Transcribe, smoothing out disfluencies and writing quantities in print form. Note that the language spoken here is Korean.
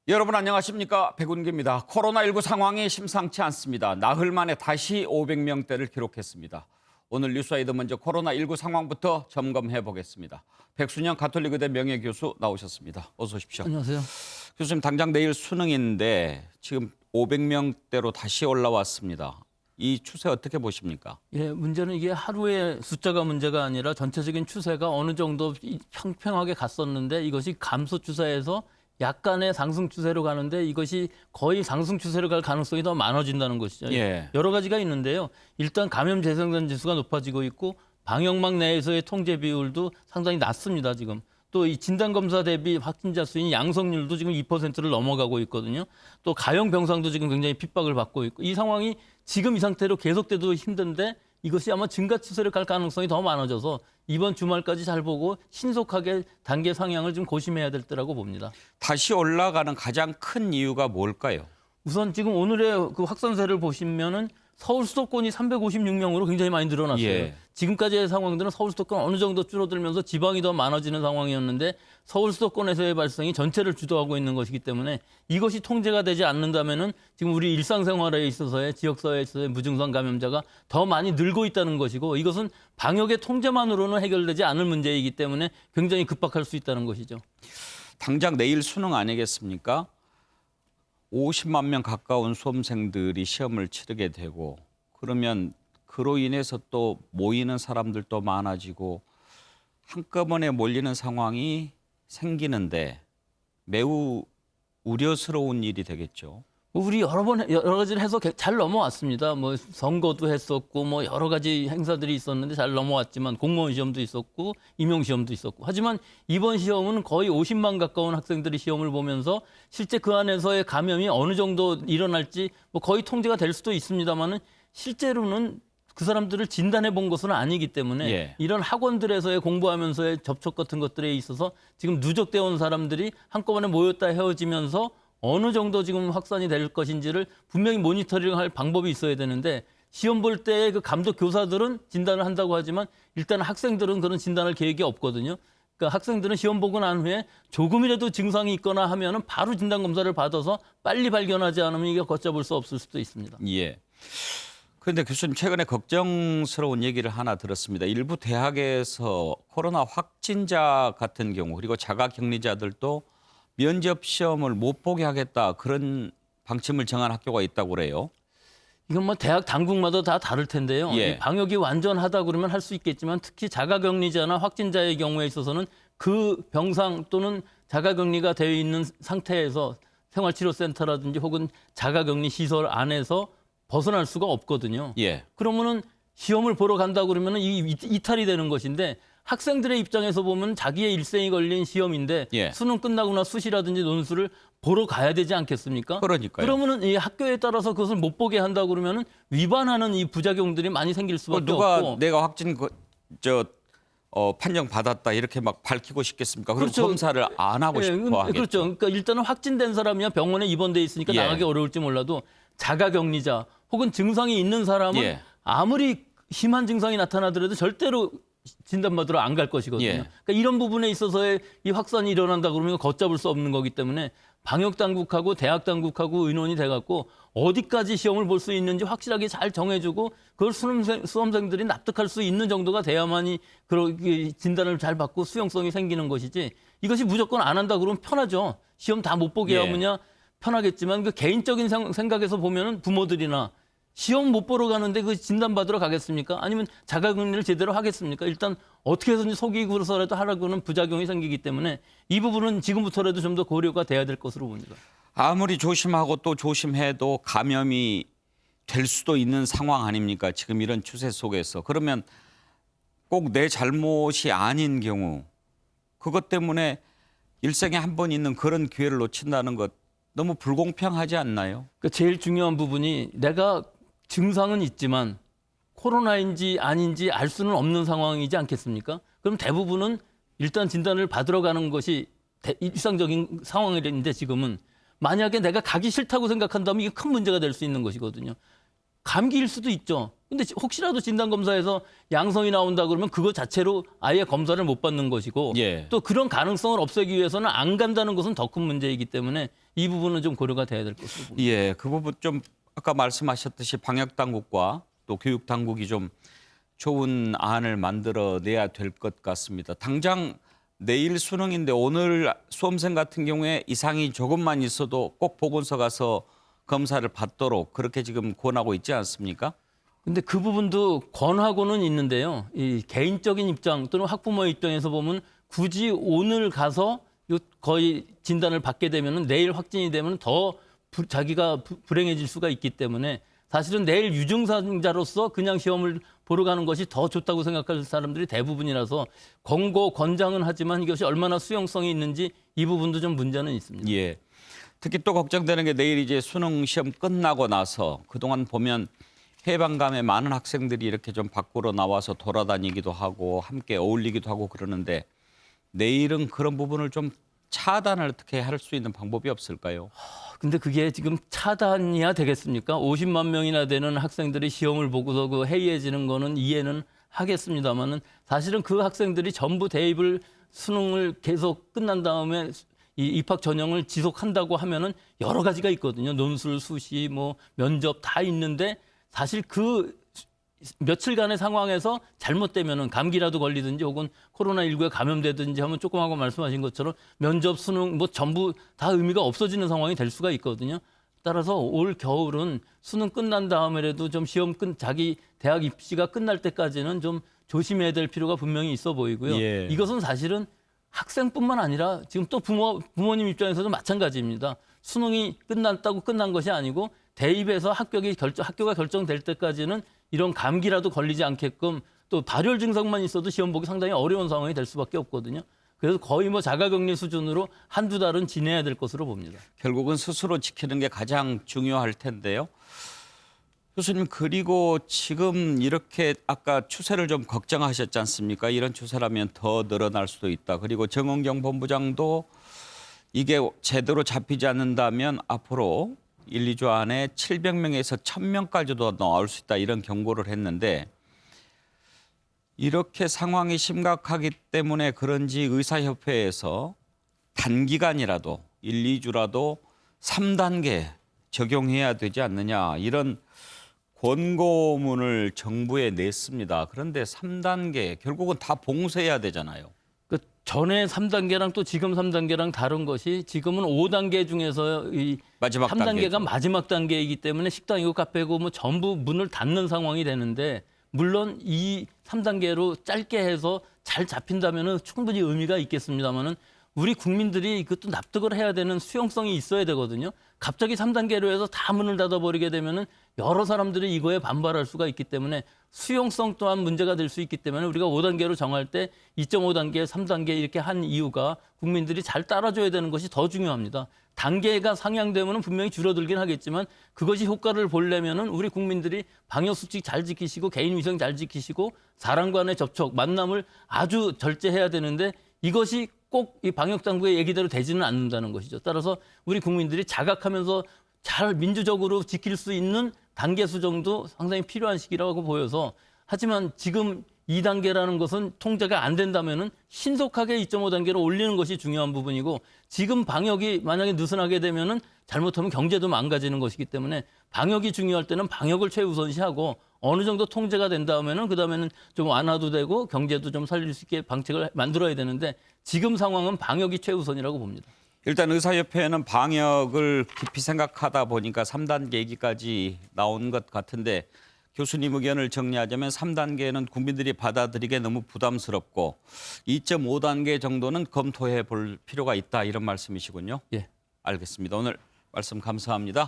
여러분 안녕하십니까? 백운기입니다. 코로나19 상황이 심상치 않습니다. 나흘 만에 다시 500명대를 기록했습니다. 오늘 뉴스와이드 먼저 코로나19 상황부터 점검해 보겠습니다. 백순영 가톨릭의대 명예교수 나오셨습니다. 어서 오십시오. 안녕하세요. 교수님 당장 내일 수능인데 지금 500명대로 다시 올라왔습니다. 이 추세 어떻게 보십니까? 예, 문제는 이게 하루의 숫자가 문제가 아니라 전체적인 추세가 어느 정도 평평하게 갔었는데 이것이 감소 추세에서 약간의 상승 추세로 가는데 이것이 거의 상승 추세로 갈 가능성이 더 많아진다는 것이죠. 예. 여러 가지가 있는데요. 일단 감염 재생산 지수가 높아지고 있고 방역망 내에서의 통제 비율도 상당히 낮습니다. 지금. 또 이 진단검사 대비 확진자 수인 양성률도 지금 2%를 넘어가고 있거든요. 또 가용 병상도 지금 굉장히 핍박을 받고 있고 이 상황이 지금 이 상태로 계속돼도 힘든데 이것이 아마 증가 추세를 갈 가능성이 더 많아져서 이번 주말까지 잘 보고 신속하게 단계 상향을 좀 고심해야 될 때라고 봅니다. 다시 올라가는 가장 큰 이유가 뭘까요? 우선 지금 오늘의 그 확산세를 보시면은 서울 수도권이 356명으로 굉장히 많이 늘어났어요. 예. 지금까지의 상황들은 서울 수도권 어느 정도 줄어들면서 지방이 더 많아지는 상황이었는데 서울 수도권에서의 발생이 전체를 주도하고 있는 것이기 때문에 이것이 통제가 되지 않는다면은 지금 우리 일상생활에 있어서의 지역사회에 있어서의 무증상 감염자가 더 많이 늘고 있다는 것이고 이것은 방역의 통제만으로는 해결되지 않을 문제이기 때문에 굉장히 급박할 수 있다는 것이죠. 당장 내일 수능 아니겠습니까? 50만 명 가까운 수험생들이 시험을 치르게 되고 그러면 그로 인해서 또 모이는 사람들도 많아지고 한꺼번에 몰리는 상황이 생기는데 매우 우려스러운 일이 되겠죠. 우리 여러 가지를 해서 잘 넘어왔습니다. 뭐 선거도 했었고 뭐 여러 가지 행사들이 있었는데 잘 넘어왔지만 공무원 시험도 있었고 임용 시험도 있었고 하지만 이번 시험은 거의 50만 가까운 학생들이 시험을 보면서 실제 그 안에서의 감염이 어느 정도 일어날지 뭐 거의 통제가 될 수도 있습니다만은 실제로는 그 사람들을 진단해 본 것은 아니기 때문에 예. 이런 학원들에서의 공부하면서의 접촉 같은 것들에 있어서 지금 누적되어 온 사람들이 한꺼번에 모였다 헤어지면서 어느 정도 지금 확산이 될 것인지를 분명히 모니터링할 방법이 있어야 되는데 시험 볼 때 그 감독 교사들은 진단을 한다고 하지만 일단 학생들은 그런 진단할 계획이 없거든요. 그러니까 학생들은 시험 보고 난 후에 조금이라도 증상이 있거나 하면은 바로 진단 검사를 받아서 빨리 발견하지 않으면 이게 걷잡을 수 없을 수도 있습니다. 예. 그런데 교수님 최근에 걱정스러운 얘기를 하나 들었습니다. 일부 대학에서 코로나 확진자 같은 경우 그리고 자가격리자들도 면접 시험을 못 보게 하겠다 그런 방침을 정한 학교가 있다고 그래요. 이건 뭐 대학 당국마다 다 다를 텐데요. 예. 이 방역이 완전하다 그러면 할 수 있겠지만 특히 자가격리자나 확진자의 경우에 있어서는 그 병상 또는 자가격리가 되어 있는 상태에서 생활치료센터라든지 혹은 자가격리 시설 안에서 벗어날 수가 없거든요. 예. 그러면은 시험을 보러 간다 그러면은 이탈이 되는 것인데 학생들의 입장에서 보면 자기의 일생이 걸린 시험인데 예. 수능 끝나거나 수시라든지 논술을 보러 가야 되지 않겠습니까? 그러니까요. 그러면은 이 학교에 따라서 그것을 못 보게 한다 그러면은 위반하는 이 부작용들이 많이 생길 수밖에 누가 없고. 내가 확진 판정 받았다 이렇게 막 밝히고 싶겠습니까? 그럼 그렇죠. 검사를 안 하고 싶어 하겠죠. 그렇죠. 그러니까 일단은 확진된 사람이야 병원에 입원돼 있으니까 예. 나가기 어려울지 몰라도 자가격리자 혹은 증상이 있는 사람은 예. 아무리 심한 증상이 나타나더라도 절대로 진단받으러 안 갈 것이거든요. 예. 그러니까 이런 부분에 있어서의 이 확산이 일어난다 그러면 걷잡을 수 없는 거기 때문에 방역 당국하고 대학 당국하고 의논이 돼갖고 어디까지 시험을 볼 수 있는지 확실하게 잘 정해주고 그걸 수험생들이 납득할 수 있는 정도가 돼야만이 그런 진단을 잘 받고 수용성이 생기는 것이지 이것이 무조건 안 한다 그러면 편하죠. 시험 다 못 보게 예. 하느냐 편하겠지만 그 개인적인 생각에서 보면은 부모들이나 시험 못 보러 가는데 그 진단받으러 가겠습니까? 아니면 자가격리를 제대로 하겠습니까? 일단 어떻게 해서든지 속이고서라도 하라고는 부작용이 생기기 때문에 이 부분은 지금부터라도 좀 더 고려가 돼야 될 것으로 봅니다. 아무리 조심하고 또 조심해도 감염이 될 수도 있는 상황 아닙니까? 지금 이런 추세 속에서. 그러면 꼭 내 잘못이 아닌 경우 그것 때문에 일생에 한 번 있는 그런 기회를 놓친다는 것 너무 불공평하지 않나요? 그 제일 중요한 부분이 내가 증상은 있지만 코로나인지 아닌지 알 수는 없는 상황이지 않겠습니까? 그럼 대부분은 일단 진단을 받으러 가는 것이 일상적인 상황인데 지금은 만약에 내가 가기 싫다고 생각한다면 이게 큰 문제가 될 수 있는 것이거든요. 감기일 수도 있죠. 근데 혹시라도 진단검사에서 양성이 나온다 그러면 그거 자체로 아예 검사를 못 받는 것이고 예. 또 그런 가능성을 없애기 위해서는 안 간다는 것은 더 큰 문제이기 때문에 이 부분은 좀 고려가 돼야 될 것으로 봅니다. 예, 그 부분 좀 아까 말씀하셨듯이 방역 당국과 또 교육 당국이 좀 좋은 안을 만들어내야 될 것 같습니다. 당장 내일 수능인데 오늘 수험생 같은 경우에 이상이 조금만 있어도 꼭 보건소 가서 검사를 받도록 그렇게 지금 권하고 있지 않습니까? 근데 그 부분도 권하고는 있는데요. 이 개인적인 입장 또는 학부모의 입장에서 보면 굳이 오늘 가서 거의 진단을 받게 되면은 내일 확진이 되면 더 자기가 불행해질 수가 있기 때문에 사실은 내일 유증상자로서 그냥 시험을 보러 가는 것이 더 좋다고 생각할 사람들이 대부분이라서 권장은 하지만 이것이 얼마나 수용성이 있는지 이 부분도 좀 문제는 있습니다. 예. 특히 또 걱정되는 게 내일 이제 수능 시험 끝나고 나서 그동안 보면 해방감에 많은 학생들이 이렇게 좀 밖으로 나와서 돌아다니기도 하고 함께 어울리기도 하고 그러는데 내일은 그런 부분을 좀 차단을 어떻게 할 수 있는 방법이 없을까요? 근데 그게 지금 차단이야 되겠습니까? 50만 명이나 되는 학생들이 시험을 보고서 그 해이해지는 거는 이해는 하겠습니다만은 사실은 그 학생들이 전부 대입을 수능을 계속 끝난 다음에 이 입학 전형을 지속한다고 하면은 여러 가지가 있거든요. 논술, 수시, 뭐 면접 다 있는데 사실 그 며칠간의 상황에서 잘못되면은 감기라도 걸리든지 혹은 코로나19에 감염되든지 하면 조금 하고 말씀하신 것처럼 면접, 수능 뭐 전부 다 의미가 없어지는 상황이 될 수가 있거든요. 따라서 올 겨울은 수능 끝난 다음에라도 좀 자기 대학 입시가 끝날 때까지는 좀 조심해야 될 필요가 분명히 있어 보이고요. 예. 이것은 사실은 학생뿐만 아니라 지금 또 부모님 입장에서도 마찬가지입니다. 수능이 끝났다고 끝난 것이 아니고 대입에서 학교가 결정될 때까지는 이런 감기라도 걸리지 않게끔 또 발열 증상만 있어도 시험 보기 상당히 어려운 상황이 될 수밖에 없거든요. 그래서 거의 뭐 자가격리 수준으로 한두 달은 지내야 될 것으로 봅니다. 결국은 스스로 지키는 게 가장 중요할 텐데요. 교수님, 그리고 지금 이렇게 아까 추세를 좀 걱정하셨지 않습니까? 이런 추세라면 더 늘어날 수도 있다. 그리고 정은경 본부장도 이게 제대로 잡히지 않는다면 앞으로 1, 2주 안에 700명에서 1000명까지도 나올 수 있다 이런 경고를 했는데 이렇게 상황이 심각하기 때문에 그런지 의사협회에서 단기간이라도 1, 2주라도 3단계 적용해야 되지 않느냐 이런 권고문을 정부에 냈습니다. 그런데 3단계 결국은 다 봉쇄해야 되잖아요. 그 전에 3단계랑 또 지금 3단계랑 다른 것이 지금은 5단계 중에서 이 마지막 3단계가 단계죠. 마지막 단계이기 때문에 식당이고 카페고 뭐 전부 문을 닫는 상황이 되는데 물론 이 3단계로 짧게 해서 잘 잡힌다면은 충분히 의미가 있겠습니다만은 우리 국민들이 이것도 납득을 해야 되는 수용성이 있어야 되거든요. 갑자기 3단계로 해서 다 문을 닫아버리게 되면은 여러 사람들이 이거에 반발할 수가 있기 때문에 수용성 또한 문제가 될 수 있기 때문에 우리가 5단계로 정할 때 2.5단계, 3단계 이렇게 한 이유가 국민들이 잘 따라줘야 되는 것이 더 중요합니다. 단계가 상향되면 분명히 줄어들긴 하겠지만 그것이 효과를 보려면은 우리 국민들이 방역수칙 잘 지키시고 개인위생 잘 지키시고 사람 간의 접촉, 만남을 아주 절제해야 되는데 이것이 꼭 이 방역당국의 얘기대로 되지는 않는다는 것이죠. 따라서 우리 국민들이 자각하면서 잘 민주적으로 지킬 수 있는 단계수 정도 상당히 필요한 시기라고 보여서 하지만 지금 2단계라는 것은 통제가 안 된다면은 신속하게 2.5단계로 올리는 것이 중요한 부분이고 지금 방역이 만약에 느슨하게 되면은 잘못하면 경제도 망가지는 것이기 때문에 방역이 중요할 때는 방역을 최우선시하고 어느 정도 통제가 된 다음에는 그다음에는 좀 완화도 되고 경제도 좀 살릴 수 있게 방책을 만들어야 되는데 지금 상황은 방역이 최우선이라고 봅니다. 일단 의사협회는 방역을 깊이 생각하다 보니까 3단계 얘기까지 나온 것 같은데 교수님 의견을 정리하자면 3단계는 국민들이 받아들이기에 너무 부담스럽고 2.5단계 정도는 검토해 볼 필요가 있다 이런 말씀이시군요. 예. 알겠습니다. 오늘 말씀 감사합니다.